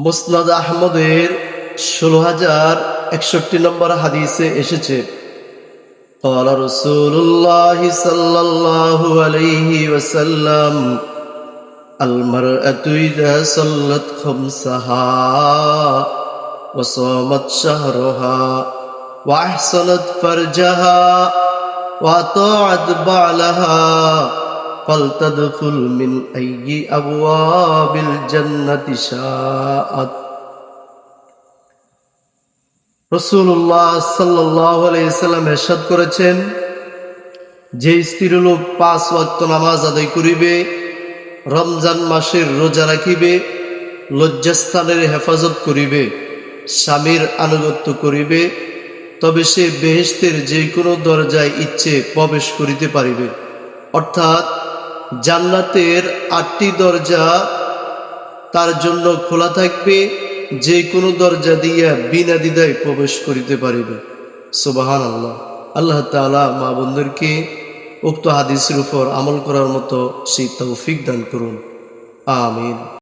মুসনাদ আহমদের ১৬,০৬১ নম্বর হাদিসে এসেছে, قال رسول الله صلى الله عليه وسلم المرأة إذا صلت خمسها وصامت شهرها وأحصنت فرجها وأطاعت بعلها فلتدخل من أي أبواب الجنة شاءت। রাসূলুল্লাহ সাল্লাল্লাহু আলাইহি সাল্লাম ইরশাদ করেছেন, যে স্ত্রী লোক ৫ ওয়াক্ত নামাজ আদায় করিবে, রমজান মাসের রোজা রাখিবে, লজ্জাস্থানের হেফাজত করিবে, স্বামীর আনুগত্য করিবে, তবে সে বেহেশতের যে কোনো দরজায় ইচ্ছে প্রবেশ করিতে পারিবে। অর্থাৎ জান্নাতের ৮টি দরজা তার জন্য খোলা থাকবে, যে কোনো দরজা দিয়া বিনা দ্বিধায় প্রবেশ করিতে পারিবে। সুবহানাল্লাহ। আল্লাহ তাআলা মা বোনদেরকে উক্ত হাদিসের উপর আমল করার মতো সেই তৌফিক দান করুন। আমিন।